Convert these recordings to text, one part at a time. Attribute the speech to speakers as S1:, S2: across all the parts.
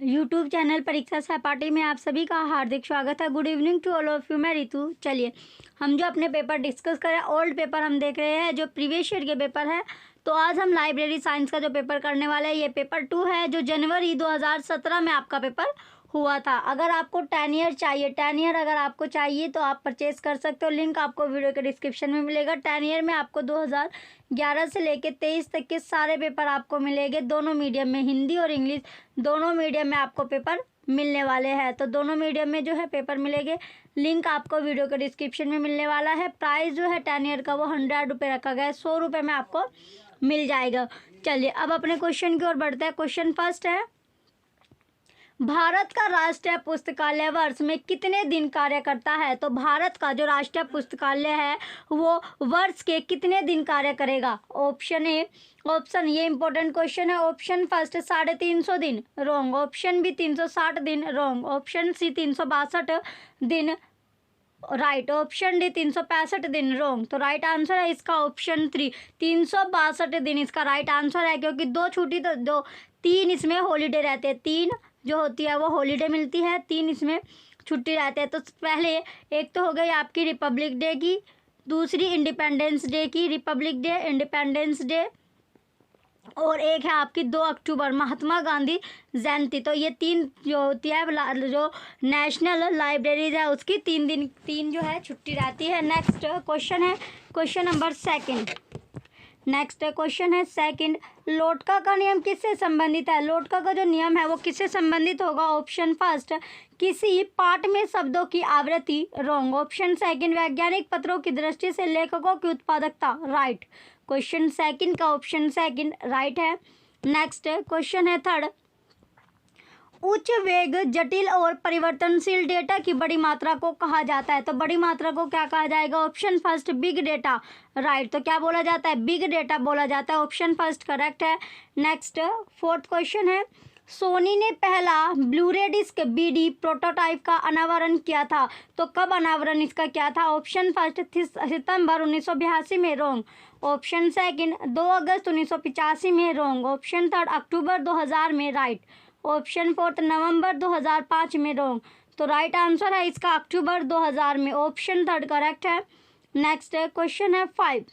S1: YouTube channel परीक्षा सहपाठी में आप सभी का हार्दिक स्वागत है। Good evening to all of you. मैं रितु। चलिए हम जो अपने पेपर डिस्कस करें, ओल्ड पेपर हम देख रहे हैं जो प्रीवियस ईयर के पेपर है। तो आज हम लाइब्रेरी साइंस का जो पेपर करने वाले हैं ये पेपर 2 है जो जनवरी 2017 में आपका पेपर हुआ था। अगर आपको 10 ईयर चाहिए, 10 ईयर अगर आपको चाहिए तो आप परचेज कर सकते हो। लिंक आपको वीडियो के डिस्क्रिप्शन में मिलेगा। 10 ईयर में आपको 2011 से लेके 23 तक के सारे पेपर आपको मिलेंगे, दोनों मीडियम में, हिंदी और इंग्लिश दोनों मीडियम में आपको पेपर मिलने वाले हैं। तो दोनों मीडियम में जो है पेपर मिलेंगे। लिंक आपको वीडियो के डिस्क्रिप्शन में मिलने वाला है। प्राइस जो है 10 ईयर का वो 100 रुपये रखा गया है, 100 रुपये में आपको मिल जाएगा। चलिए अब अपने क्वेश्चन की ओर बढ़ते हैं। क्वेश्चन फर्स्ट है, भारत का राष्ट्रीय पुस्तकालय वर्ष में कितने दिन कार्य करता है? तो भारत का जो राष्ट्रीय पुस्तकालय है वो वर्ष के कितने दिन कार्य करेगा? ऑप्शन ए, ऑप्शन ये इंपॉर्टेंट क्वेश्चन है। ऑप्शन फर्स्ट 350 दिन, रॉन्ग। ऑप्शन बी 360 दिन, रॉन्ग। ऑप्शन सी 362 दिन, राइट। ऑप्शन डी 365 दिन, रॉन्ग। तो राइट आंसर है इसका ऑप्शन 3, 362 दिन इसका राइट आंसर है। क्योंकि दो छुट्टी तो दो, 3 इसमें हॉलीडे रहते हैं, 3 जो होती है वो हॉलीडे मिलती है, 3 इसमें छुट्टी रहते हैं। तो पहले एक तो हो गई आपकी रिपब्लिक डे की, दूसरी इंडिपेंडेंस डे की, रिपब्लिक डे, इंडिपेंडेंस डे, और एक है आपकी 2 अक्टूबर महात्मा गांधी जयंती। तो ये 3 जो होती है जो नेशनल लाइब्रेरीज है उसकी 3 जो है छुट्टी रहती है। नेक्स्ट क्वेश्चन है question number second. Next question है सेकंड, लोटका का नियम किससे संबंधित है? लोटका का जो नियम है वो किससे संबंधित होगा? ऑप्शन फर्स्ट किसी पाठ में शब्दों की आवृत्ति, रॉन्ग। ऑप्शन सेकंड वैज्ञानिक पत्रों की दृष्टि से लेखकों की उत्पादकता, राइट। क्वेश्चन सेकंड का ऑप्शन सेकंड राइट है। नेक्स्ट क्वेश्चन है थर्ड, उच्च वेग, जटिल और परिवर्तनशील डेटा की बड़ी मात्रा को कहा जाता है। तो बड़ी मात्रा को क्या कहा जाएगा? Option first big data, right. तो क्या बोला जाता है? बिग डेटा बोला जाता है। ऑप्शन फर्स्ट करेक्ट है। नेक्स्ट फोर्थ क्वेश्चन है, सोनी ने पहला ब्लूरे डिस्क बीडी प्रोटोटाइप का अनावरण किया था। तो कब अनावरण इसका क्या था? ऑप्शन फर्स्ट सितंबर 1982 में, रॉन्ग। ऑप्शन सेकंड 2 अगस्त 1985 में, रॉन्ग। ऑप्शन थर्ड अक्टूबर 2000 में, राइट। ऑप्शन फोर्थ नवंबर 2005 में, रॉन्ग। तो राइट आंसर है इसका अक्टूबर 2000 में, ऑप्शन थर्ड करेक्ट है। नेक्स्ट क्वेश्चन है 5,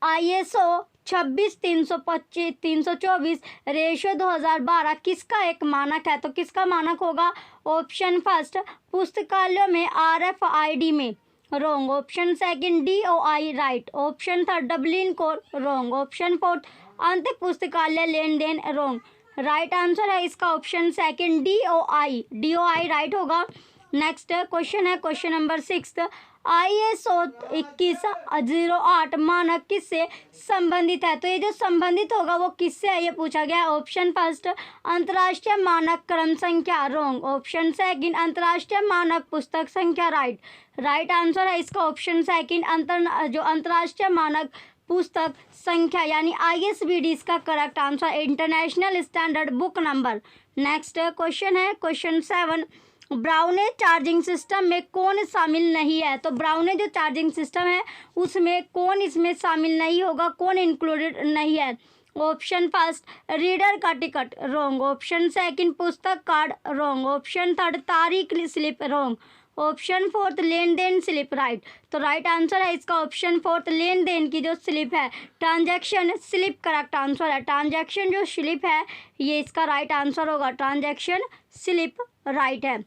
S1: ISO 26324 रेशियो 2012 किसका एक मानक है? तो किसका मानक होगा? ऑप्शन फर्स्ट पुस्तकालयों में RFID में, wrong. Option second DOI, right. Option third Dublin code, wrong. Option fourth अंत पुस्तकालय लेन देन, रॉन्ग। राइट आंसर है इसका ऑप्शन सेकंड DOI राइट होगा। नेक्स्ट क्वेश्चन है क्वेश्चन नंबर 6, ISO 2108 मानक किससे संबंधित है? तो ये जो संबंधित होगा वो किससे है ये पूछा गया है। ऑप्शन फर्स्ट अंतर्राष्ट्रीय मानक क्रम संख्या, रॉन्ग। ऑप्शन सेकंड अंतर्राष्ट्रीय मानक पुस्तक संख्या, राइट। राइट आंसर है इसका ऑप्शन सेकंड अंतर्राष्ट्रीय मानक पुस्तक संख्या यानी ISBD इसका correct answer, international standard book number. Next question है क्वेश्चन 7, ब्राउनेज चार्जिंग सिस्टम में कौन शामिल नहीं है? तो ब्राउनेज जो चार्जिंग सिस्टम है उसमें कौन इसमें शामिल नहीं होगा, कौन इंक्लूडेड नहीं है? ऑप्शन फर्स्ट रीडर का टिकट, रॉन्ग। ऑप्शन सेकंड पुस्तक कार्ड, रॉन्ग। ऑप्शन थर्ड तारीख स्लिप, रॉन्ग। ऑप्शन फोर्थ लेन देन स्लिप, राइट। तो राइट आंसर है इसका ऑप्शन फोर्थ लेन देन की जो स्लिप है, ट्रांजैक्शन स्लिप करेक्ट आंसर है। ट्रांजैक्शन जो स्लिप है ये इसका राइट आंसर होगा, ट्रांजैक्शन स्लिप राइट है।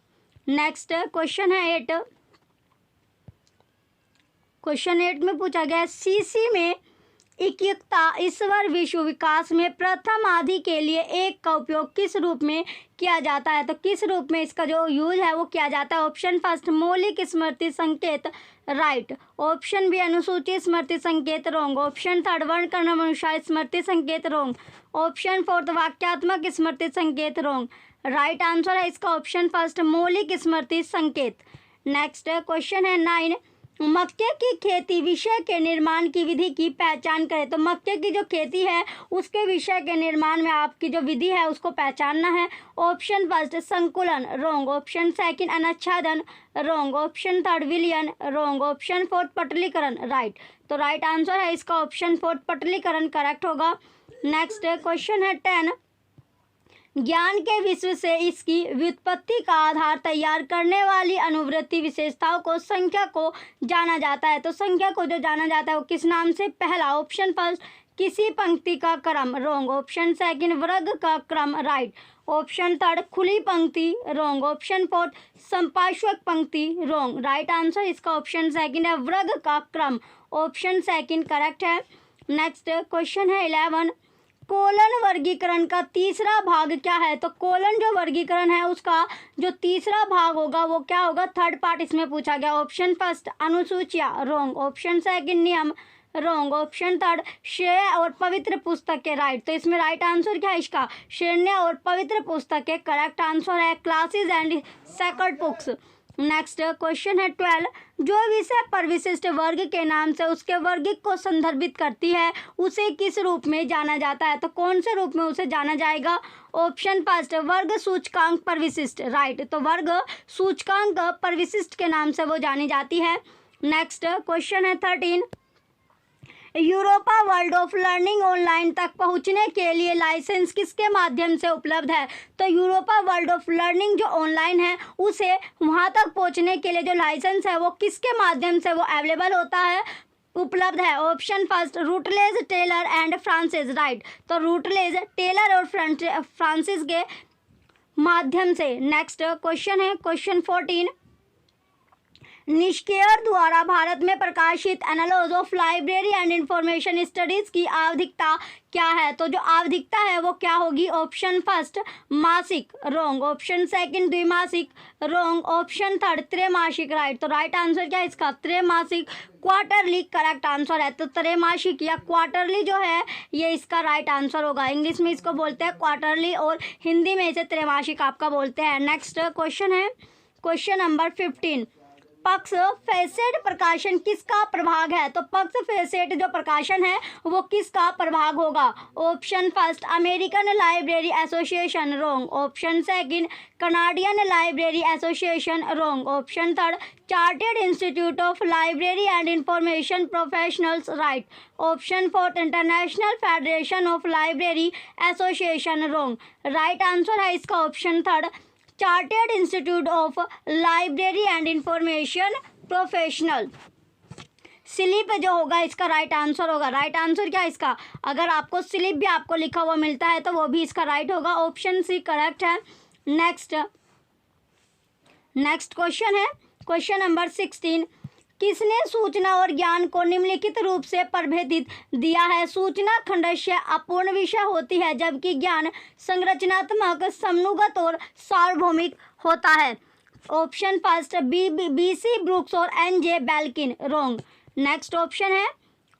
S1: नेक्स्ट क्वेश्चन है 8, क्वेश्चन 8 में पूछा गया CC में इक्यकता ईश्वर विश्व विकास में प्रथम आदि के लिए एक का उपयोग किस रूप में किया जाता है? तो किस रूप में इसका जो यूज है वो किया जाता है? ऑप्शन फर्स्ट मौलिक स्मृति संकेत, राइट। ऑप्शन बी अनुसूची स्मृति संकेत, रॉन्ग। ऑप्शन थर्ड वर्ण क्रमानुसार स्मृति संकेत, रॉन्ग। ऑप्शन फोर्थ वाक्यात्मक स्मृति संकेत, रॉन्ग। राइट आंसर है इसका ऑप्शन फर्स्ट मौलिक स्मृति संकेत। नेक्स्ट क्वेश्चन है 9, मक्के की खेती विषय के निर्माण की विधि की पहचान करें। तो मक्के की जो खेती है उसके विषय के निर्माण में आपकी जो विधि है उसको पहचानना है। ऑप्शन फर्स्ट संकुलन, रॉन्ग। ऑप्शन सेकंड अनाच्छादन, रॉन्ग। ऑप्शन थर्ड विलयन, रॉन्ग। ऑप्शन फोर्थ पटलीकरण, राइट। तो राइट आंसर है इसका ऑप्शन फोर्थ पटलीकरण करेक्ट होगा। नेक्स्ट क्वेश्चन है 10, ज्ञान के विश्व से इसकी व्युत्पत्ति का आधार तैयार करने वाली अनुवृत्ति विशेषताओं को संख्या को जाना जाता है। तो संख्या को जो जाना जाता है वो किस नाम से? पहला ऑप्शन फर्स्ट किसी पंक्ति का क्रम, रॉन्ग। ऑप्शन सेकंड वर्ग का क्रम, राइट। ऑप्शन थर्ड खुली पंक्ति, रॉन्ग। ऑप्शन फोर्थ संपार्श्विक पंक्ति, रॉन्ग। राइट आंसर इसका ऑप्शन सेकंड है, वर्ग का क्रम। ऑप्शन सेकंड करेक्ट है। नेक्स्ट क्वेश्चन है 11, कोलन वर्गीकरण का तीसरा भाग क्या है? तो कोलन जो वर्गीकरण है उसका जो तीसरा भाग होगा वो क्या होगा? थर्ड पार्ट इसमें पूछा गया। ऑप्शन फर्स्ट अनुसूचियां, रॉन्ग। ऑप्शन सेकंड नियम, रॉन्ग। ऑप्शन थर्ड श्रेय और पवित्र पुस्तकें, राइट। तो इसमें राइट आंसर क्या है इसका? श्रेय और पवित्र पुस्तकें करेक्ट आंसर है। Classes and sacred books. Next question है 12, जो विषय परिविशिष्ट वर्ग के नाम से उसके वर्गिक को संदर्भित करती है उसे किस रूप में जाना जाता है? तो कौन से रूप में उसे जाना जाएगा? ऑप्शन फर्स्ट वर्ग सूचकांक परिविशिष्ट, राइट। तो वर्ग सूचकांक परिविशिष्ट के नाम से वो जानी जाती है। नेक्स्ट क्वेश्चन है 13, Europa world of learning online तक पहुंचने के लिए लाइसेंस किसके माध्यम से उपलब्ध है? तो यूरोपा वर्ल्ड ऑफ लर्निंग जो ऑनलाइन है उसे वहां तक पहुंचने के लिए जो लाइसेंस है वो किसके माध्यम से वो अवेलेबल होता है, उपलब्ध है? Option first Routledge, Taylor and Francis, right. तो रूटलेज, टेलर और फ्रांसिस के माध्यम से। नेक्स्ट क्वेश्चन है क्वेश्चन 14, निष्केयर द्वारा भारत में प्रकाशित annals of library and information studies की आवधिकता क्या है? तो जो आवधिकता है वो क्या होगी? ऑप्शन फर्स्ट मासिक, रॉन्ग। ऑप्शन सेकंड द्विमासिक, रॉन्ग। ऑप्शन थर्ड त्रैमासिक, राइट। तो राइट आंसर क्या है इसका? त्रैमासिक, क्वार्टरली करेक्ट आंसर है। तो त्रैमासिक या क्वार्टरली जो है ये इसका राइट आंसर होगा। इंग्लिश में इसको बोलते हैं क्वार्टरली और हिंदी में इसे त्रैमासिक आपका बोलते हैं। नेक्स्ट क्वेश्चन है क्वेश्चन नंबर 15, पक्ष फेसेट प्रकाशन किसका प्रभाग है? तो पक्ष फेसेट जो प्रकाशन है वो किसका प्रभाग होगा? Option first American library association, wrong. Option second Canadian library association, wrong. Option third chartered institute of library and information professionals, right. Option fourth international federation of library association, wrong. Right answer है इसका option third chartered institute of library and information professional. Slip जो होगा इसका right answer होगा। Right answer क्या है इसका? अगर आपको स्लिप भी आपको लिखा हुआ मिलता है तो वो भी इसका राइट होगा। ऑप्शन सी करेक्ट है। नेक्स्ट क्वेश्चन है क्वेश्चन नंबर 16, किसने सूचना और ज्ञान को निम्नलिखित रूप से प्रभेदित दिया है? सूचना खंडशः अपूर्ण विषय होती है जबकि ज्ञान संरचनात्मक, समनुगत और सार्वभौमिक होता है। ऑप्शन फर्स्ट BC ब्रूक्स और NJ Belkin, wrong. Next option है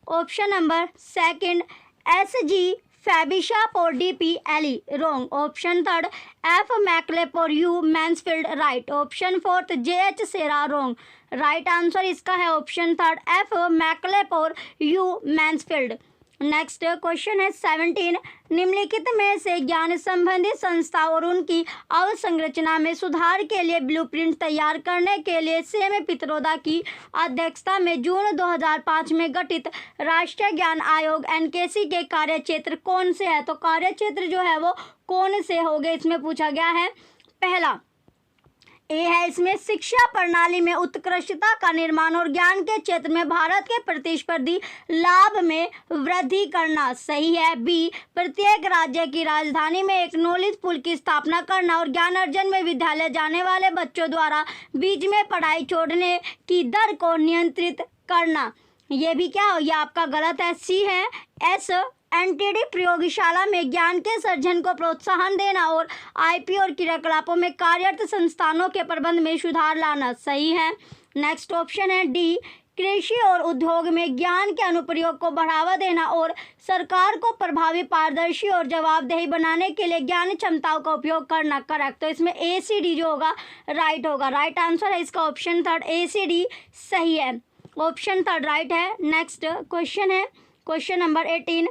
S1: option number second SG Fabishop और DP Ellie, wrong. Option third F McLep और U Mansfield, right. Option fourth JH Serra, wrong. Right answer इसका है option third F McLep और U Mansfield. Next question है 17, निम्नलिखित में से ज्ञान संबंधी संस्था और उनकी अवसंरचना में सुधार के लिए ब्लूप्रिंट तैयार करने के लिए सेम पित्रोदा की अध्यक्षता में जून 2005 में गठित राष्ट्रीय ज्ञान आयोग NKC के कार्यक्षेत्र कौन से है? तो कार्यक्षेत्र जो है वो कौन से हो गए इसमें पूछा गया है। पहला ए है इसमें शिक्षा प्रणाली में उत्कृष्टता का निर्माण और ज्ञान के क्षेत्र में भारत के प्रतिस्पर्धी लाभ में वृद्धि करना, सही है। बी प्रत्येक राज्य की राजधानी में एक नॉलेज पूल की स्थापना करना और ज्ञान अर्जन में विद्यालय जाने वाले बच्चों द्वारा बीच में पढ़ाई छोड़ने की दर को नियंत्रित करना, ये भी क्या हो, ये आपका गलत है। सी है एस NTD प्रयोगशाला में ज्ञान के सर्जन को प्रोत्साहन देना और IP और क्रियाकलापों में कार्यरत संस्थानों के प्रबंध में सुधार लाना, सही है। नेक्स्ट ऑप्शन है डी कृषि और उद्योग में ज्ञान के अनुप्रयोग को बढ़ावा देना और सरकार को प्रभावी, पारदर्शी और जवाबदेही बनाने के लिए ज्ञान क्षमताओं का उपयोग करना, करेक्ट। तो इसमें ACD जो होगा राइट होगा। राइट आंसर है इसका ऑप्शन थर्ड ACD, सही है। ऑप्शन थर्ड राइट है। नेक्स्ट क्वेश्चन है क्वेश्चन नंबर 18,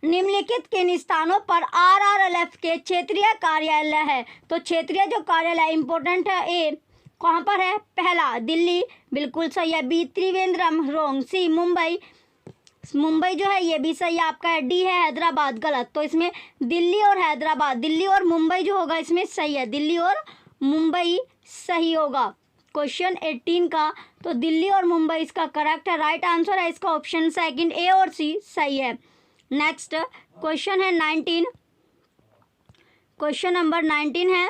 S1: निम्नलिखित किन स्थानों पर RRLF के क्षेत्रीय कार्यालय है? तो क्षेत्रीय जो कार्यालय इंपॉर्टेंट है। ए कहाँ पर है? पहला दिल्ली, बिल्कुल सही है। B Trivandrum, wrong. C Mumbai, Mumbai जो है ये भी सही आपका है। डी है हैदराबाद, गलत। तो इसमें दिल्ली और हैदराबाद, दिल्ली और मुंबई जो होगा इसमें सही है, दिल्ली और मुंबई सही होगा क्वेश्चन 18 का। तो दिल्ली और मुंबई इसका करेक्ट है, राइट आंसर है इसका ऑप्शन सेकंड ए और सी सही है। नेक्स्ट क्वेश्चन है 19, क्वेश्चन नंबर 19 है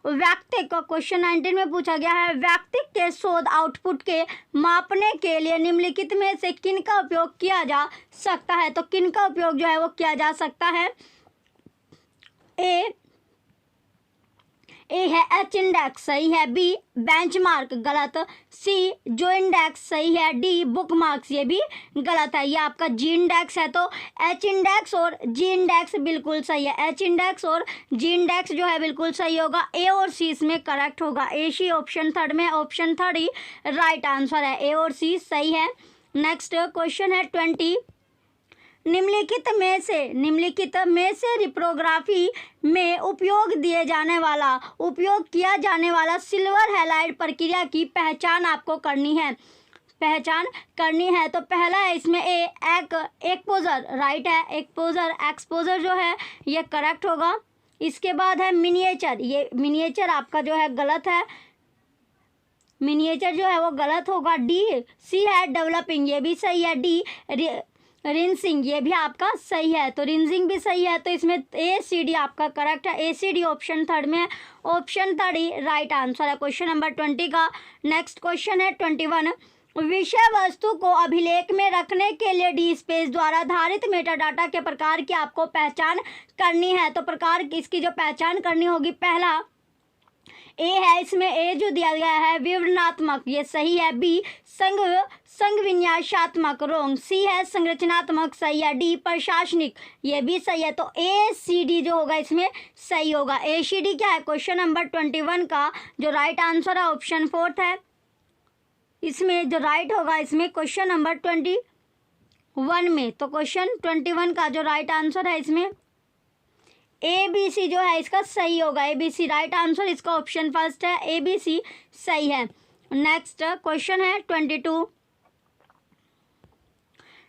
S1: व्यक्ति का। क्वेश्चन 19 में पूछा गया है व्यक्ति के शोध आउटपुट के मापने के लिए निम्नलिखित में से किन का उपयोग किया जा सकता है। तो किन का उपयोग जो है वो किया जा सकता है। ए है एच इंडेक्स सही है, बी बेंचमार्क गलत, सी जो इंडेक्स सही है, डी बुकमार्क्स ये भी गलत है। ये आपका जी इंडेक्स है, तो एच इंडेक्स और जी इंडेक्स बिल्कुल सही है, एच इंडेक्स और जी इंडेक्स जो है बिल्कुल सही होगा। ए और सी इसमें करेक्ट होगा, ए सी ऑप्शन थर्ड में, ऑप्शन थर्ड ही राइट आंसर है, ए और सी सही है। नेक्स्ट क्वेश्चन है 20, निम्नलिखित में से रिप्रोग्राफी में उपयोग किया जाने वाला सिल्वर हैलाइड प्रक्रिया की पहचान आपको करनी है, तो पहला है इसमें एक्सपोजर राइट है, एक्सपोजर जो है ये करेक्ट होगा। इसके बाद है मिनिएचर, ये मिनिएचर आपका जो है गलत है, मिनिएचर जो है वो गलत होगा। डी सी है डेवलपिंग ये भी सही है, डी रिंसिंग ये भी आपका सही है, तो रिंसिंग भी सही है। तो इसमें ए सी डी आपका करेक्ट है, ए सी डी ऑप्शन थर्ड में, ऑप्शन थर्ड ही राइट आंसर है क्वेश्चन नंबर 20 का। नेक्स्ट क्वेश्चन है 21, विषय वस्तु को अभिलेख में रखने के लिए डी स्पेस द्वारा धारित मेटाडाटा के प्रकार की आपको पहचान करनी है। तो प्रकार इसकी जो पहचान करनी होगी, पहला ए है, इसमें ए जो दिया गया है विवरणात्मक ये सही है, बी संविन्यासात्मक रोंग, सी है संरचनात्मक सही है, डी प्रशासनिक ये भी सही है। तो ए सी डी जो होगा इसमें सही होगा। ए सी डी क्या है क्वेश्चन नंबर 21 का जो राइट आंसर है ऑप्शन फोर्थ है, इसमें जो राइट होगा इसमें क्वेश्चन नंबर 21 में, तो क्वेश्चन 21 का जो राइट आंसर है इसमें ए बी सी जो है इसका सही होगा, A B C right answer इसका ऑप्शन फर्स्ट है, ए बी सी सही है। नेक्स्ट क्वेश्चन है 22,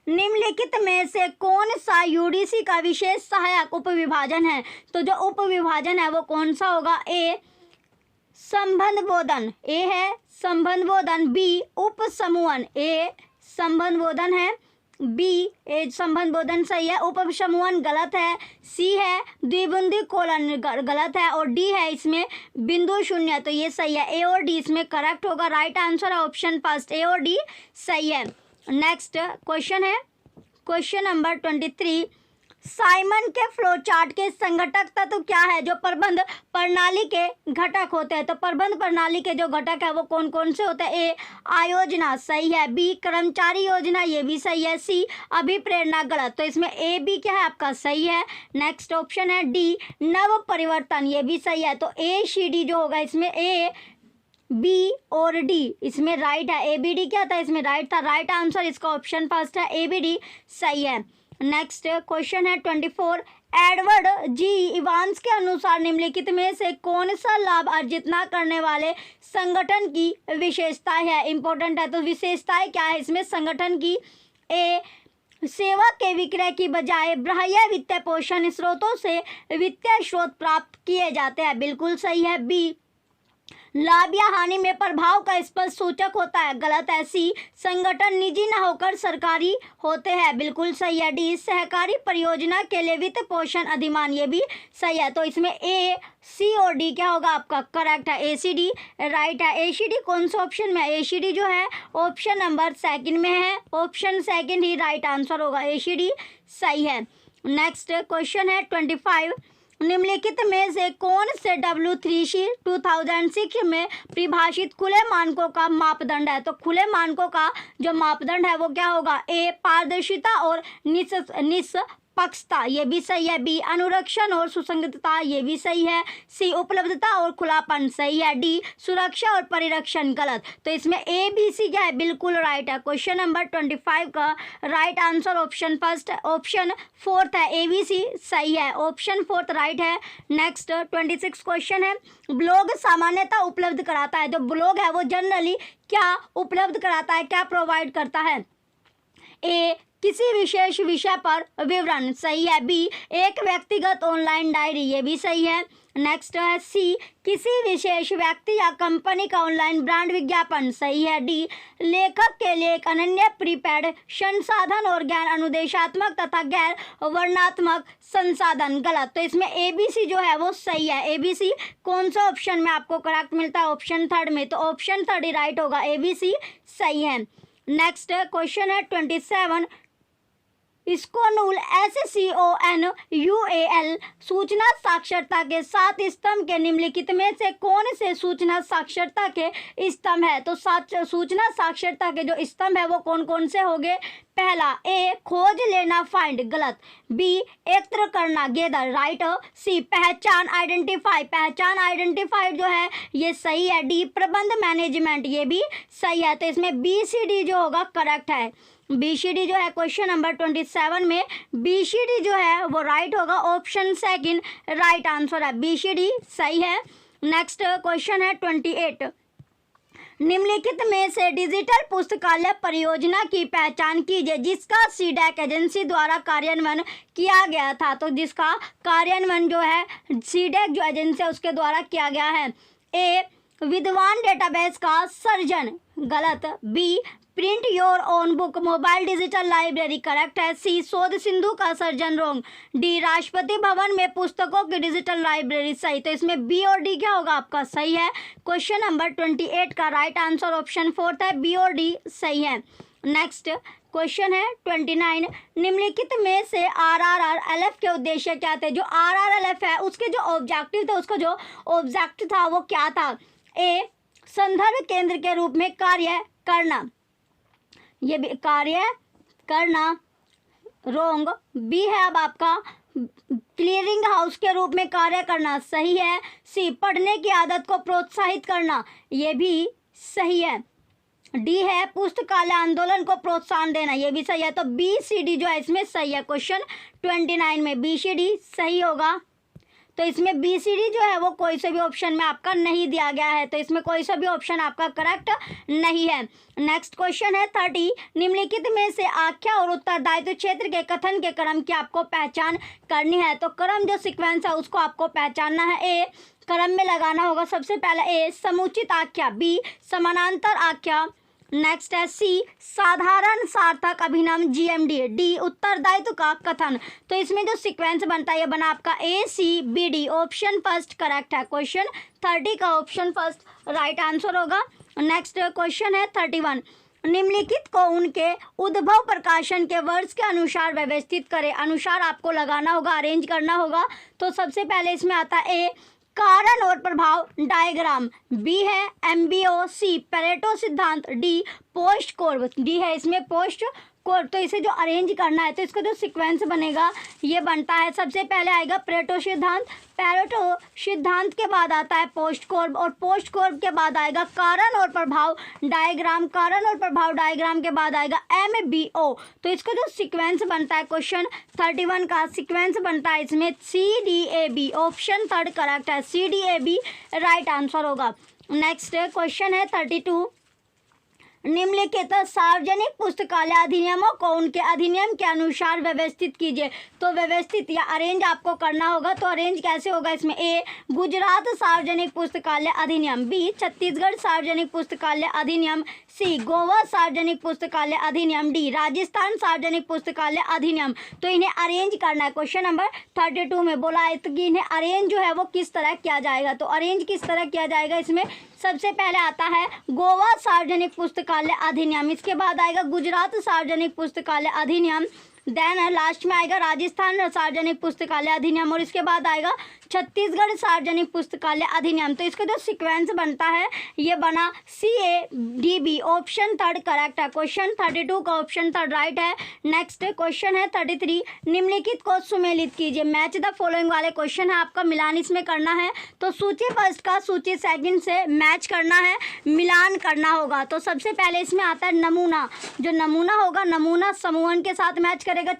S1: निम्नलिखित में से कौन सा यूडीसी का विशेष सहायक उपविभाजन है। तो जो उपविभाजन है वो कौन सा होगा, ए संबंध बोधन, ए है संबंध बोधन, बी उप समूहन, ए संबंध बोधन है, बी ए संबंध बोधन सही है, उप समूहन गलत है, सी है द्विबिंदु कोलन गलत है, और डी है इसमें बिंदु शून्य, तो ये सही है, ए और डी इसमें करेक्ट होगा, राइट आंसर है ऑप्शन फर्स्ट, ए और डी सही है। नेक्स्ट क्वेश्चन है क्वेश्चन नंबर 23, साइमन के फ्लो चार्ट के संघटक तत्व क्या है जो प्रबंध प्रणाली के घटक होते हैं। तो प्रबंध प्रणाली के जो घटक है वो कौन कौन से होते हैं, ए आयोजना सही है, बी कर्मचारी योजना ये भी सही है, सी अभिप्रेरणा गलत, तो इसमें ए बी क्या है आपका सही है। नेक्स्ट ऑप्शन है डी नव परिवर्तन ये भी सही है, तो ए सी डी जो होगा इसमें ए बी और डी इसमें राइट है, ए बी डी क्या था इसमें राइट था, राइट आंसर इसका ऑप्शन फर्स्ट है, ए बी डी सही है। नेक्स्ट क्वेश्चन है 24, एडवर्ड जी इवांस के अनुसार निम्नलिखित में से कौन सा लाभ अर्जित न करने वाले संगठन की विशेषताएं है, इंपॉर्टेंट है, तो विशेषताएं क्या है इसमें संगठन की, ए सेवा के विक्रय की बजाय बाह्य वित्तीय पोषण स्रोतों से वित्तीय स्रोत प्राप्त किए जाते हैं बिल्कुल सही है, बी लाभ या हानि में प्रभाव का स्पष्ट सूचक होता है गलत है, सी संगठन निजी न होकर सरकारी होते हैं बिल्कुल सही है, डी सहकारी परियोजना के लिए वित्त पोषण अधिमान ये भी सही है, तो इसमें ए सी और डी क्या होगा आपका करेक्ट है, ए सी डी राइट है। ए सी डी कौन सा ऑप्शन में, ए सी डी जो है ऑप्शन नंबर सेकंड में है, ऑप्शन सेकंड ही राइट आंसर होगा, ए सी डी सही है। नेक्स्ट क्वेश्चन है 25, निम्नलिखित में से कौन से W3C 2006 में परिभाषित खुले मानकों का मापदंड है, तो खुले मानकों का जो मापदंड है वो क्या होगा, ए पारदर्शिता और निष्पक्षता ये भी सही है, बी अनुरक्षण और सुसंगतता ये भी सही है, सी उपलब्धता और खुलापन सही है, डी सुरक्षा और परिरक्षण गलत, तो इसमें ए बी सी क्या है बिल्कुल राइट है। क्वेश्चन नंबर 25 का right answer option first option fourth है, ए बी सी सही है, ऑप्शन फोर्थ राइट है। नेक्स्ट 26 क्वेश्चन है, ब्लॉग सामान्यतः उपलब्ध कराता है, जो ब्लॉग है वो जनरली क्या उपलब्ध कराता है, क्या प्रोवाइड करता है, ए किसी विशेष विषय पर विवरण, सही है। बी, एक व्यक्तिगत ऑनलाइन डायरी, ये भी सही है। नेक्स्ट है सी, किसी विशेष व्यक्ति या कंपनी का ऑनलाइन ब्रांड विज्ञापन, सही है। डी, लेखक के लिए एक अनन्य प्रीपेड संसाधन और गैर अनुदेशात्मक तथा गैर वर्णनात्मक संसाधन, गलत। तो इसमें ABC जो है वो सही है। ABC कौन सा ऑप्शन में आपको करेक्ट मिलता है? ऑप्शन थर्ड में, तो ऑप्शन थर्ड ही राइट होगा, ABC सही है। नेक्स्ट क्वेश्चन है 27, स्कोनुल SCONUAL सूचना साक्षरता के 7 स्तंभ के निम्नलिखित में से कौन से सूचना साक्षरता के स्तंभ है? तो सूचना साक्षरता के जो स्तंभ है वो कौन कौन से होंगे? पहला, ए, खोज लेना, फाइंड, गलत। बी, एकत्र करना, गेदर, राइट। सी, पहचान, आइडेंटिफाई, पहचान, आइडेंटिफाई जो है ये सही है। डी, प्रबंध, मैनेजमेंट, ये भी सही है। तो इसमें BCD जो होगा करेक्ट है। BCD जो है क्वेश्चन नंबर 27 में BCD जो है वो राइट होगा, ऑप्शन सेकंड राइट आंसर है, BCD सही है। नेक्स्ट क्वेश्चन है 28, निम्नलिखित में से डिजिटल पुस्तकालय परियोजना की पहचान कीजिए जिसका CDAC एजेंसी द्वारा कार्यान्वयन किया गया था। तो जिसका कार्यान्वयन जो है CDAC जो एजेंसी है उसके द्वारा किया गया है। ए, विद्वान डेटाबेस का सर्जन, गलत। B, print your own book, mobile digital library, correct है। सी, शोध सिंधु का surgeon, wrong. D, Rashtrapati Bhavan में पुस्तकों की डिजिटल लाइब्रेरी, सही। तो इसमें बी और डी क्या होगा आपका? सही है। क्वेश्चन नंबर 28 का राइट आंसर ऑप्शन फोर्थ है, बी और डी सही है। नेक्स्ट क्वेश्चन है 29, निम्नलिखित में से RRLF के उद्देश्य क्या थे? जो RRLF है उसके जो ऑब्जेक्टिव थे, उसका जो ऑब्जेक्टिव था वो क्या था? ए, संदर्भ केंद्र के रूप में कार्य करना, ये भी कार्य करना, रोंग। बी है अब आपका क्लियरिंग हाउस के रूप में कार्य करना, सही है। सी, पढ़ने की आदत को प्रोत्साहित करना, ये भी सही है। डी है पुस्तकालय आंदोलन को प्रोत्साहन देना, ये भी सही है। तो BCD जो है इसमें सही है। क्वेश्चन 29 में BCD सही होगा। तो इसमें BCD जो है वो कोई से भी ऑप्शन में आपका नहीं दिया गया है, तो इसमें कोई सा भी ऑप्शन आपका करेक्ट नहीं है। नेक्स्ट क्वेश्चन है 30, निम्नलिखित में से आख्या और उत्तरदायित्व क्षेत्र के कथन के क्रम की आपको पहचान करनी है। तो क्रम जो सीक्वेंस है उसको आपको पहचानना है। ए, क्रम में लगाना होगा सबसे पहले ए, समुचित आख्या। बी, समानांतर आख्या। नेक्स्ट है सी, साधारण सार्थक अभिनव GMD। डी, उत्तरदायित्व का कथन। तो इसमें जो सीक्वेंस बनता है ये बना आपका ACBD, ऑप्शन फर्स्ट करेक्ट है। क्वेश्चन 30 का ऑप्शन फर्स्ट राइट आंसर होगा। नेक्स्ट क्वेश्चन है 31, निम्नलिखित को उनके उद्भव प्रकाशन के वर्ष के अनुसार व्यवस्थित करें। अनुसार आपको लगाना होगा, अरेंज करना होगा। तो सबसे पहले इसमें आता है ए, कारण और प्रभाव डायग्राम। बी है MBO। सी, पेरेटो सिद्धांत। D, POSDCORB. डी है इसमें पोस्ट कोर्ब। तो इसे जो अरेंज करना है तो इसका जो सीक्वेंस बनेगा ये बनता है, सबसे पहले आएगा पेरेटो सिद्धांत। पेरेटो सिद्धांत के बाद आता है पोस्ट कोर्ब, और पोस्ट कोर्ब के बाद आएगा कारण और प्रभाव डायग्राम। कारण और प्रभाव डायग्राम के बाद आएगा MBO। तो इसका जो सीक्वेंस बनता है क्वेश्चन 31 का सीक्वेंस बनता है इसमें CDAB, ऑप्शन थर्ड करेक्ट है, CDAB राइट आंसर होगा। नेक्स्ट क्वेश्चन है 32, निम्नलिखित सार्वजनिक पुस्तकालय अधिनियमों को उनके अधिनियम के अनुसार व्यवस्थित कीजिए। तो व्यवस्थित या अरेंज आपको करना होगा। तो अरेंज कैसे होगा इसमें? ए, गुजरात सार्वजनिक पुस्तकालय अधिनियम। बी, छत्तीसगढ़ सार्वजनिक पुस्तकालय अधिनियम। सी, गोवा सार्वजनिक पुस्तकालय अधिनियम। डी, राजस्थान सार्वजनिक पुस्तकालय अधिनियम। तो इन्हें अरेंज करना है। क्वेश्चन नंबर 32 में बोला है तो कि इन्हें अरेंज जो है वो किस तरह किया जाएगा। तो अरेंज किस तरह किया जाएगा, इसमें सबसे पहले आता है गोवा सार्वजनिक पुस्तकालय अधिनियम, इसके बाद आएगा गुजरात सार्वजनिक पुस्तकालय अधिनियम, देन लास्ट में आएगा राजस्थान सार्वजनिक पुस्तकालय अधिनियम, और इसके बाद आएगा छत्तीसगढ़ सार्वजनिक पुस्तकालय अधिनियम। तो इसका जो सीक्वेंस बनता है ये बना CADB, ऑप्शन थर्ड करेक्ट है। क्वेश्चन 32 का ऑप्शन थर्ड राइट है। नेक्स्ट क्वेश्चन है 33, निम्नलिखित को सुमेलित कीजिए। मैच द फॉलोइंग वाले क्वेश्चन है, आपका मिलान इसमें करना है। तो सूची फर्स्ट का सूची सेकंड से मैच करना है, मिलान करना होगा। तो सबसे पहले इसमें आता है नमूना। जो नमूना होगा, नमूना समूहन के साथ मैच करेगा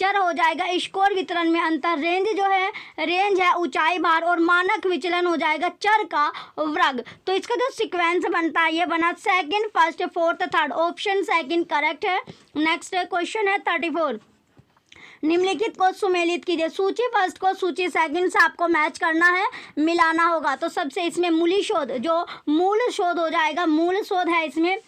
S1: चर हो जाएगा स्कोर वितरण में अंतर, रेंज जो है रेंज है ऊंचाई भार, और मानक विचलन हो जाएगा चर का वर्ग। तो इसका जो सीक्वेंस बनता है ये बना second, first, fourth, third. Option second correct है। नेक्स्ट क्वेश्चन है 34। निम्नलिखित को सुमेलित कीजिए। सूची फर्स्ट को सूची सेकंड से आपको मैच करना है, मिलाना होगा। तो सबसे इसमें मूली शोध, जो मूल शोध हो जाएगा, मूल शोध है इसमें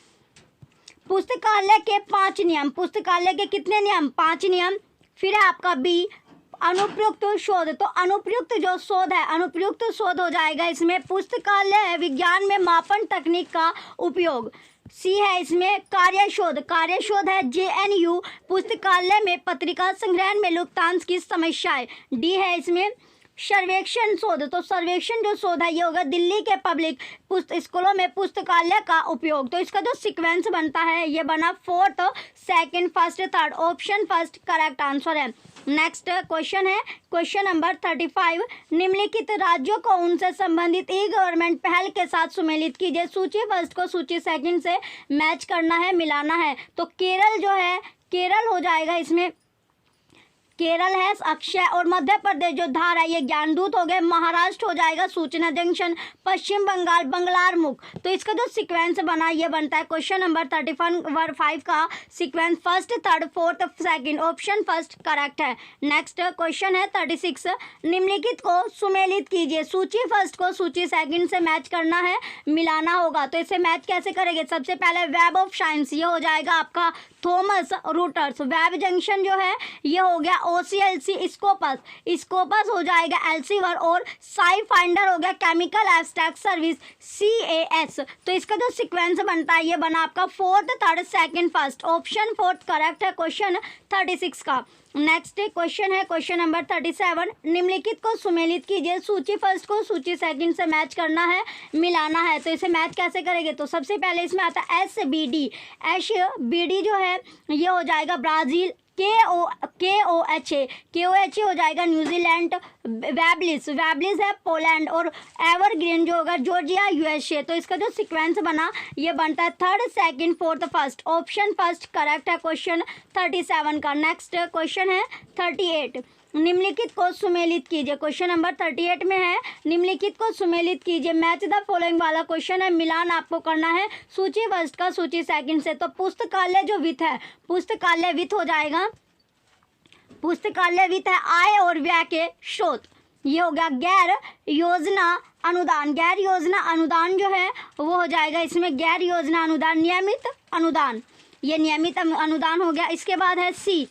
S1: पुस्तकालय के 5 नियम। पुस्तकालय के कितने नियम? 5 नियम। फिर है आपका बी अनुप्रयुक्त शोध। तो अनुप्रयुक्त जो शोध है, अनुप्रयुक्त शोध हो जाएगा इसमें पुस्तकालय विज्ञान में मापन तकनीक का उपयोग। सी है इसमें कार्य शोध। कार्य शोध है JNU पुस्तकालय में पत्रिका संग्रहण में लुप्तांश की समस्याएं। डी है इसमें सर्वेक्षण शोध। तो सर्वेक्षण जो शोध है ये होगा दिल्ली के पब्लिक स्कूलों में पुस्तकालय का उपयोग। तो इसका जो सीक्वेंस बनता है ये बना fourth, second, first, third. Option first correct answer है। नेक्स्ट क्वेश्चन है क्वेश्चन नंबर 35। निम्नलिखित राज्यों को उनसे संबंधित ई गवर्नमेंट पहल के साथ सुमेलित कीजिए। सूची फर्स्ट को सूची सेकंड से मैच करना है, मिलाना है। तो केरल जो है, केरल हो जाएगा इसमें, केरल है अक्षय, और मध्य प्रदेश जो धार है ये ज्ञानदूत हो गए। महाराष्ट्र हो जाएगा सूचना जंक्शन, पश्चिम बंगाल बंगलारमुख। तो इसका जो सीक्वेंस बना ये बनता है क्वेश्चन नंबर 35 का sequence first, third, fourth, second. Option first correct है। नेक्स्ट क्वेश्चन है 36। निम्नलिखित को सुमेलित कीजिए। सूची फर्स्ट को सूची सेकंड से मैच करना है, मिलाना होगा। तो इसे मैच कैसे करेंगे? सबसे पहले वेब ऑफ साइंस, ये हो जाएगा आपका थॉमस रूटर्स। वेब जंक्शन जो है ये हो गया OCLC स्कोपस, स्कोपस हो जाएगा एल्सीवर, और साई फाइंडर हो गया केमिकल एब्स्ट्रैक्ट सर्विस CAS। तो इसका जो सीक्वेंस बनता है ये बना आपका fourth, third, second, first. Option fourth correct है क्वेश्चन 36 का। नेक्स्ट क्वेश्चन है क्वेश्चन नंबर 37। निम्नलिखित को सुमेलित कीजिए। सूची फर्स्ट को सूची सेकंड से मैच करना है, मिलाना है। तो इसे मैच कैसे करेंगे? तो सबसे पहले इसमें आता है SBD। SBD जो है ये हो जाएगा ब्राज़ील। KOH हो जाएगा न्यूजीलैंड। वेबलिस है पोलैंड, और एवरग्रीन जो होगा जॉर्जिया USA। तो इसका जो सीक्वेंस बना ये बनता है third, second, fourth, first. Option first correct है क्वेश्चन 37 का। नेक्स्ट क्वेश्चन है 38। निम्नलिखित को सुमेलित कीजिए। क्वेश्चन नंबर 38 में है निम्नलिखित को सुमेलित कीजिए। मैच द फॉलोइंग वाला क्वेश्चन है, मिलान आपको करना है सूची फर्स्ट का सूची सेकंड से। तो पुस्तकालय जो वित्त है, पुस्तकालय वित्त हो जाएगा, पुस्तकालय वित्त है आय और व्यय के स्रोत। ये हो गया गैर योजना अनुदान। गैर योजना अनुदान जो है वो हो जाएगा इसमें गैर योजना अनुदान। नियमित अनुदान, ये नियमित अनुदान हो गया। इसके बाद है सी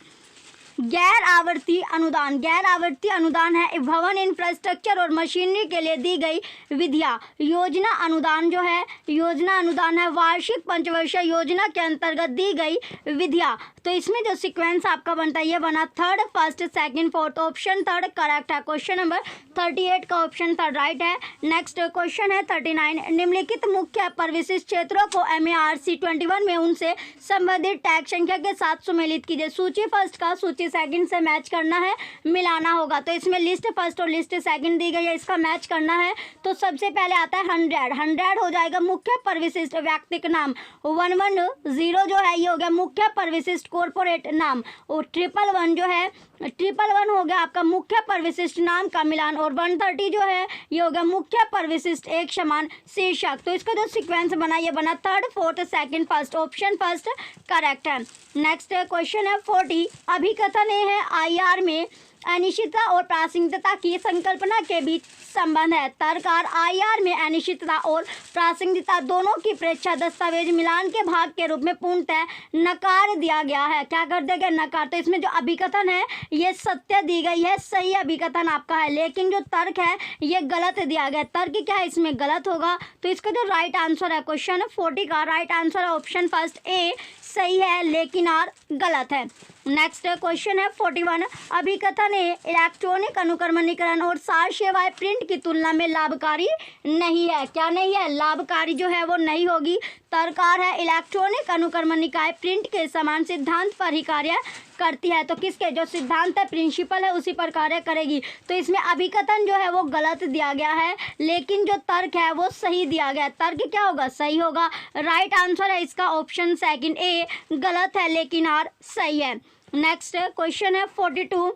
S1: गैर आवर्ती अनुदान। गैर आवर्ती अनुदान है भवन, इंफ्रास्ट्रक्चर और मशीनरी के लिए दी गई विधियाँ। योजना अनुदान जो है, योजना अनुदान है वार्षिक पंचवर्षीय योजना के अंतर्गत दी गई विधियाँ। तो इसमें जो सीक्वेंस आपका बनता है ये बना third, first, second, fourth. Option third correct है। क्वेश्चन नंबर 38 का ऑप्शन थर्ड राइट है। नेक्स्ट क्वेश्चन है 39। निम्नलिखित मुख्य परिविशिष्ट क्षेत्रों को MARC 21 में उनसे संबंधित टैग संख्या के साथ सुमेलित कीजिए। सूची फर्स्ट का सूची सेकंड से मैच करना है, मिलाना होगा। तो इसमें लिस्ट फर्स्ट और लिस्ट सेकंड दी गई है, इसका मैच करना है। तो सबसे पहले आता है 100 हो जाएगा मुख्य परिविशिष्ट व्यक्तिक नाम। 110 जो है ये हो गया मुख्य परिविशिष्ट कॉर्पोरेट नाम। और 111 जो है 111 हो गया आपका मुख्य परिविशिष्ट नाम का मिलान। और 130 जो है ये हो गया मुख्य परिविशिष्ट एक समान शीर्षक। तो इसका जो सीक्वेंस बना ये बना third, fourth, second, first. Option first correct है। नेक्स्ट क्वेश्चन है 40। अभिकथन ये है IR में अनिश्चितता और प्रासंगिकता की संकल्पना के बीच संबंध है। तर्ककार IR में अनिश्चितता और प्रासंगिकता दोनों की परीक्षा दस्तावेज मिलान के भाग के रूप में पूर्णतः नकार दिया गया है। क्या कर दिया गया? नकार। तो इसमें जो अभिकथन है ये सत्य दी गई है, सही अभिकथन आपका है, लेकिन जो तर्क है ये गलत दिया गया। तर्क क्या है इसमें गलत होगा। तो इसका जो राइट आंसर है क्वेश्चन 40 का राइट आंसर है ऑप्शन फर्स्ट A सही है, लेकिन R गलत है। नेक्स्ट क्वेश्चन है 41। अभिकथन इलेक्ट्रॉनिक अनुक्रमणीकरण और सार सेवाएं प्रिंट की तुलना में लाभकारी नहीं है। क्या नहीं है? लाभकारी जो है वो नहीं होगी। तर्ककार है इलेक्ट्रॉनिक अनुक्रमणिकाएं प्रिंट के समान सिद्धांत पर ही कार्य करती है। तो किसके जो सिद्धांत है, प्रिंसिपल है, उसी पर कार्य करेगी। तो इसमें अभिकथन जो है वो गलत दिया गया है, लेकिन जो तर्क है वो सही दिया गया है। तर्क क्या होगा? सही होगा। राइट आंसर है इसका ऑप्शन सेकंड A गलत है, लेकिन R सही है। नेक्स्ट क्वेश्चन है 42।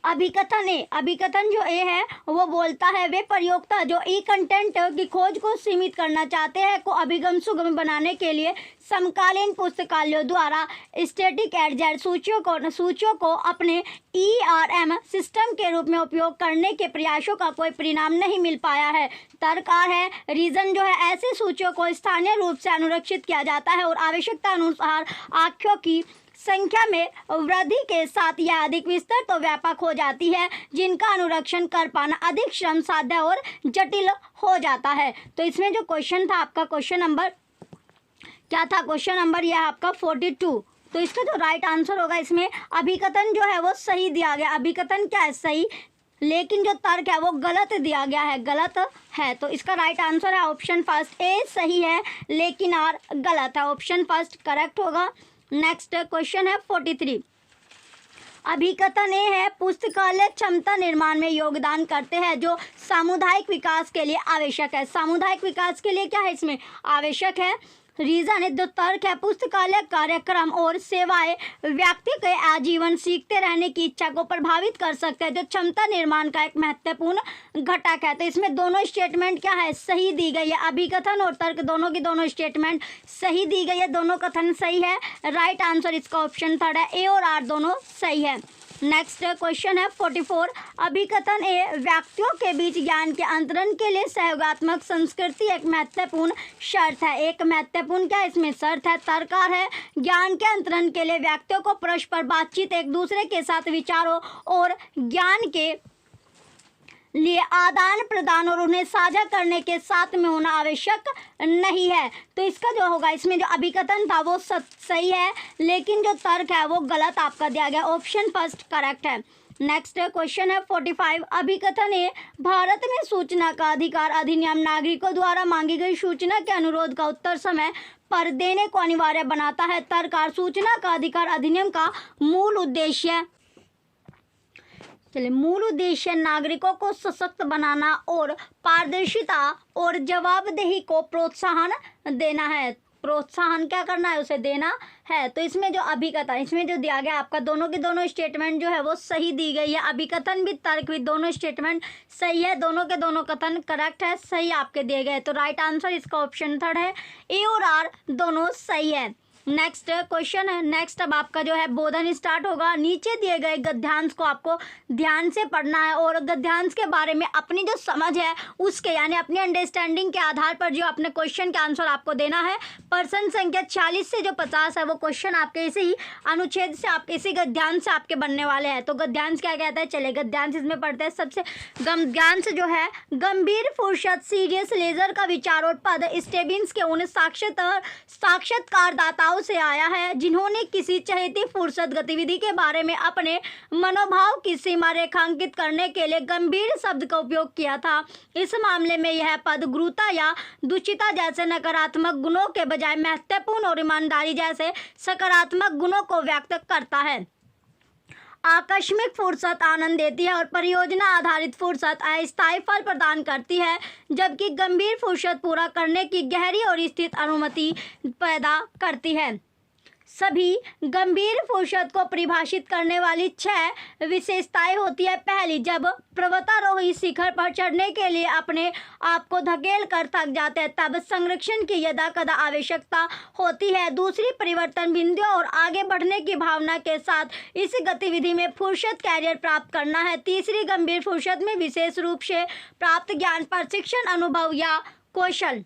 S1: अभिकथन ए, अभिकथन जो ए है वो बोलता है वे प्रयोक्ता जो ई कंटेंट की खोज को सीमित करना चाहते हैं को अभिगम सुगम बनाने के लिए समकालीन पुस्तकालयों द्वारा स्टैटिक एडजेड सूचियों को अपने ERM सिस्टम के रूप में उपयोग करने के प्रयासों का कोई परिणाम नहीं मिल पाया है। तर्क है रीजन जो है ऐसे सूचियों को स्थानीय रूप से अनुरक्षित किया जाता है और आवश्यकता अनुसार आँखों की संख्या में वृद्धि के साथ यह अधिक विस्तृत तो व्यापक हो जाती है, जिनका अनुरक्षण कर पाना अधिक श्रम साध्य और जटिल हो जाता है। तो इसमें जो क्वेश्चन था आपका क्वेश्चन नंबर क्या था, क्वेश्चन नंबर यह आपका 42। तो इसका जो राइट आंसर होगा इसमें अभिकथन जो है वो सही दिया गया। अभिकथन क्या है, सही, लेकिन जो तर्क है वो गलत दिया गया है, गलत है। तो इसका राइट आंसर है ऑप्शन फर्स्ट ए सही है, लेकिन आर गलत है। ऑप्शन फर्स्ट करेक्ट होगा। नेक्स्ट क्वेश्चन है 43। अभिकथन ए है पुस्तकालय क्षमता निर्माण में योगदान करते हैं जो सामुदायिक विकास के लिए आवश्यक है। सामुदायिक विकास के लिए क्या है इसमें आवश्यक है। रीजन है जो तर्क है पुस्तकालय कार्यक्रम और सेवाएं व्यक्ति के आजीवन सीखते रहने की इच्छा को प्रभावित कर सकते हैं जो क्षमता निर्माण का एक महत्वपूर्ण घटक है। तो इसमें दोनों स्टेटमेंट क्या है, सही दी गई है। अभिकथन और तर्क दोनों की दोनों स्टेटमेंट सही दी गई है, दोनों कथन सही है। राइट आंसर इसका ऑप्शन थर्ड है, ए और आर दोनों सही है। नेक्स्ट क्वेश्चन है 44। अभिकथन ए व्यक्तियों के बीच ज्ञान के अंतरण के लिए सहयोगात्मक संस्कृति एक महत्वपूर्ण शर्त है। एक महत्वपूर्ण क्या इसमें शर्त है। तर्ककार है ज्ञान के अंतरण के लिए व्यक्तियों को परस्पर बातचीत, एक दूसरे के साथ विचारों और ज्ञान के लिए आदान प्रदान और उन्हें साझा करने के साथ में होना आवश्यक नहीं है। तो इसका जो होगा इसमें जो अभिकथन था वो सही है, लेकिन जो तर्क है वो गलत आपका दिया गया। ऑप्शन फर्स्ट करेक्ट है। नेक्स्ट क्वेश्चन है 45। अभिकथन ए भारत में सूचना का अधिकार अधिनियम नागरिकों द्वारा मांगी गई सूचना के अनुरोध का उत्तर समय पर देने को अनिवार्य बनाता है। तर्ककार सूचना का अधिकार अधिनियम का मूल उद्देश्य नागरिकों को सशक्त बनाना और पारदर्शिता और जवाबदेही को प्रोत्साहन देना है। प्रोत्साहन क्या करना है, उसे देना है। तो इसमें जो अभिकथन इसमें जो दिया गया आपका दोनों की दोनों स्टेटमेंट जो है वो सही दी गई है। अभिकथन भी तर्क भी दोनों स्टेटमेंट सही है, दोनों के दोनों कथन करेक्ट है, सही आपके दिए गए। तो राइट आंसर इसका ऑप्शन थर्ड है, ए और आर दोनों सही है। नेक्स्ट क्वेश्चन है। नेक्स्ट अब आपका जो है बोधन स्टार्ट होगा। नीचे दिए गए गद्यांश को आपको ध्यान से पढ़ना है और गद्यांश के बारे में अपनी जो समझ है उसके यानी अपनी अंडरस्टैंडिंग के आधार पर जो अपने क्वेश्चन के आंसर आपको देना है। प्रश्न संख्या 40 से जो 50 है वो क्वेश्चन आपके इसी अनुच्छेद से आपके इसी गद्यांश से आपके बनने वाले हैं। तो गद्यांश क्या कहता है, चले गद्यांश इसमें पढ़ते हैं। सबसे गद्यांश जो है गंभीर फुर्सत, सीरियस, लेजर का विचार और पद स्टेबिंस के उन साक्षात्कारदाताओं से आया है जिन्होंने किसी चहेती फुर्सत गतिविधि के बारे में अपने मनोभाव की सीमा रेखांकित करने के लिए गंभीर शब्द का उपयोग किया था। इस मामले में यह पद गुरुता या दुचिता जैसे नकारात्मक गुणों के बजाय महत्वपूर्ण और ईमानदारी जैसे सकारात्मक गुणों को व्यक्त करता है। आकस्मिक फुर्सत आनंद देती है और परियोजना आधारित फुर्सत अस्थायी फल प्रदान करती है, जबकि गंभीर फुर्सत पूरा करने की गहरी और स्थिर अनुमति पैदा करती है। सभी गंभीर फुर्सत को परिभाषित करने वाली 6 विशेषताएं होती है। पहली, जब पर्वतारोही शिखर पर चढ़ने के लिए अपने आप को धकेल कर थक जाते हैं तब संरक्षण की यदाकदा आवश्यकता होती है। दूसरी, परिवर्तन बिंदुओं और आगे बढ़ने की भावना के साथ इस गतिविधि में फुर्सत कैरियर प्राप्त करना है। तीसरी, गंभीर फुर्सत में विशेष रूप से प्राप्त ज्ञान, प्रशिक्षण, अनुभव या कौशल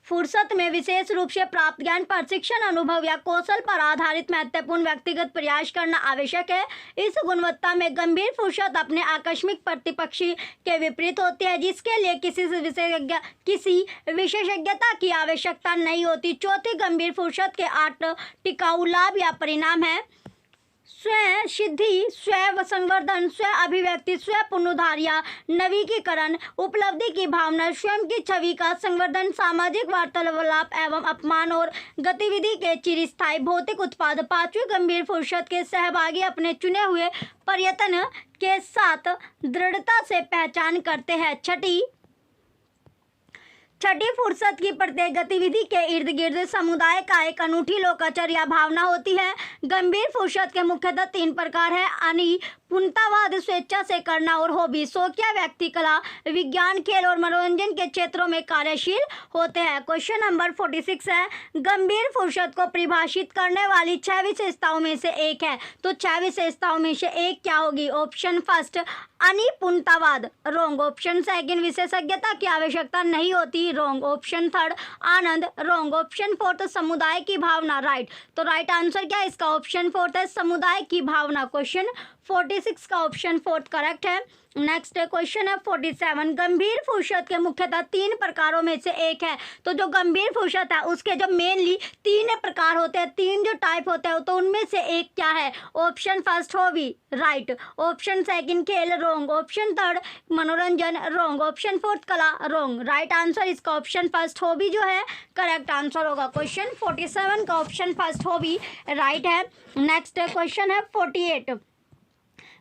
S1: फुर्सत में विशेष रूप से प्राप्त ज्ञान, प्रशिक्षण, अनुभव या कौशल पर आधारित महत्वपूर्ण व्यक्तिगत प्रयास करना आवश्यक है। इस गुणवत्ता में गंभीर फुर्सत अपने आकस्मिक प्रतिपक्षी के विपरीत होती है, जिसके लिए किसी विशेषज्ञता की आवश्यकता नहीं होती। चौथी, गंभीर फुर्सत के 8 टिकाऊ लाभ या परिणाम है। स्वयं सिद्धि, स्व संवर्धन, स्व अभिव्यक्ति, स्व पुनरुद्धार या नवीकीकरण, उपलब्धि की भावना, स्वयं की छवि का संवर्धन, सामाजिक वार्तालाप एवं अपमान और गतिविधि के चिरस्थायी भौतिक उत्पाद। पांचवी, गंभीर फुर्सत के सहभागी अपने चुने हुए प्रयत्न के साथ दृढ़ता से पहचान करते हैं। छठी, छठी फुर्सत की प्रत्येक गतिविधि के इर्द गिर्द समुदाय का एक अनूठी लोकाचार या भावना होती है। गंभीर फुर्सत के मुख्यतः 3 प्रकार है: पूर्णतावाद, स्वेच्छा से करना और हॉबी। शौकिया व्यक्ति कला, विज्ञान, खेल और मनोरंजन के क्षेत्रों में कार्यशील होते हैं। क्वेश्चन नंबर 46 है, गंभीर फुर्सत को परिभाषित करने वाली 6 विशेषताओं में से एक है। तो 6 विशेषताओं में से एक क्या होगी? ऑप्शन फर्स्ट अनिपुणतावाद, रोंग। ऑप्शन सेकंड विशेषज्ञता की आवश्यकता नहीं होती, रोंग। ऑप्शन थर्ड आनंद, रोंग। ऑप्शन फोर्थ समुदाय की भावना, राइट। तो राइट आंसर क्या है इसका? ऑप्शन फोर्थ है समुदाय की भावना। क्वेश्चन 46 का ऑप्शन फोर्थ करेक्ट है। नेक्स्ट क्वेश्चन है 47, गंभीर फुर्सत के मुख्यतः 3 प्रकारों में से एक है। तो जो गंभीर फुर्सत है उसके जो मेनली 3 प्रकार होते हैं, 3 जो टाइप होते हैं, तो उनमें से एक क्या है? Option first hobby, right. Option second खेल, रोंग। ऑप्शन थर्ड मनोरंजन, रोंग। ऑप्शन फोर्थ कला, रोंग। राइट आंसर इसका ऑप्शन फर्स्ट हॉबी जो है करेक्ट आंसर होगा। क्वेश्चन 47 का ऑप्शन फर्स्ट हॉबी राइट है। नेक्स्ट क्वेश्चन है 48,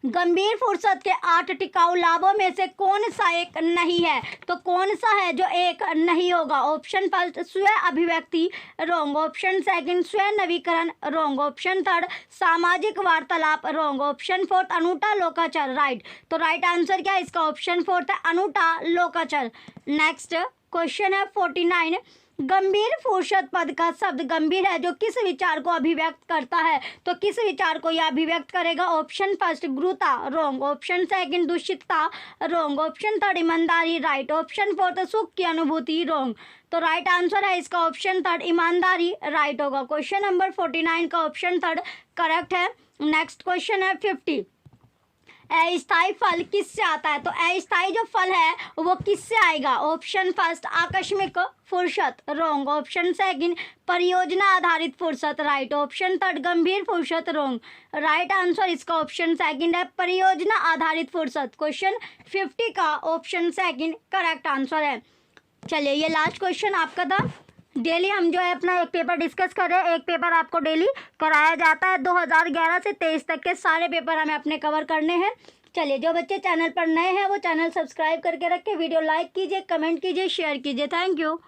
S1: गंभीर फुर्सत के 8 टिकाऊ लाभों में से कौन सा एक नहीं है? तो कौन सा है जो एक नहीं होगा? ऑप्शन फर्स्ट स्व अभिव्यक्ति, रोंग। ऑप्शन सेकंड स्व नवीकरण, रोंग। ऑप्शन थर्ड सामाजिक वार्तालाप, रोंग। ऑप्शन फोर्थ अनूठा लोकाचार, राइट। तो राइट आंसर क्या है इसका? ऑप्शन फोर्थ है अनूठा लोकाचार। नेक्स्ट क्वेश्चन है 49, गंभीर फुर्सत पद का शब्द गंभीर है जो किस विचार को अभिव्यक्त करता है? तो किस विचार को यह अभिव्यक्त करेगा? ऑप्शन फर्स्ट गुरुता, रोंग। ऑप्शन सेकंड दूषितता, रोंग। ऑप्शन थर्ड ईमानदारी, राइट। ऑप्शन फोर्थ सुख की अनुभूति, रोंग। तो राइट आंसर है इसका ऑप्शन थर्ड ईमानदारी, राइट होगा। क्वेश्चन नंबर 49 का ऑप्शन थर्ड करेक्ट है। नेक्स्ट क्वेश्चन है 50, अस्थायी फल किससे आता है? तो अस्थायी जो फल है वो किससे आएगा? ऑप्शन फर्स्ट आकस्मिक फुर्सत, रोंग। ऑप्शन सेकंड परियोजना आधारित फुर्सत, राइट। ऑप्शन थर्ड गंभीर फुर्सत, रोंग। राइट आंसर इसका ऑप्शन सेकंड है परियोजना आधारित फुर्सत। क्वेश्चन 50 का ऑप्शन सेकंड करेक्ट आंसर है। चलिए ये लास्ट क्वेश्चन आपका था। डेली हम जो है अपना एक पेपर डिस्कस कर रहे हैं, एक पेपर आपको डेली कराया जाता है। 2011 से 23 तक के सारे पेपर हमें अपने कवर करने हैं। चलिए जो बच्चे चैनल पर नए हैं वो चैनल सब्सक्राइब करके रखें, वीडियो लाइक कीजिए, कमेंट कीजिए, शेयर कीजिए। Thank you.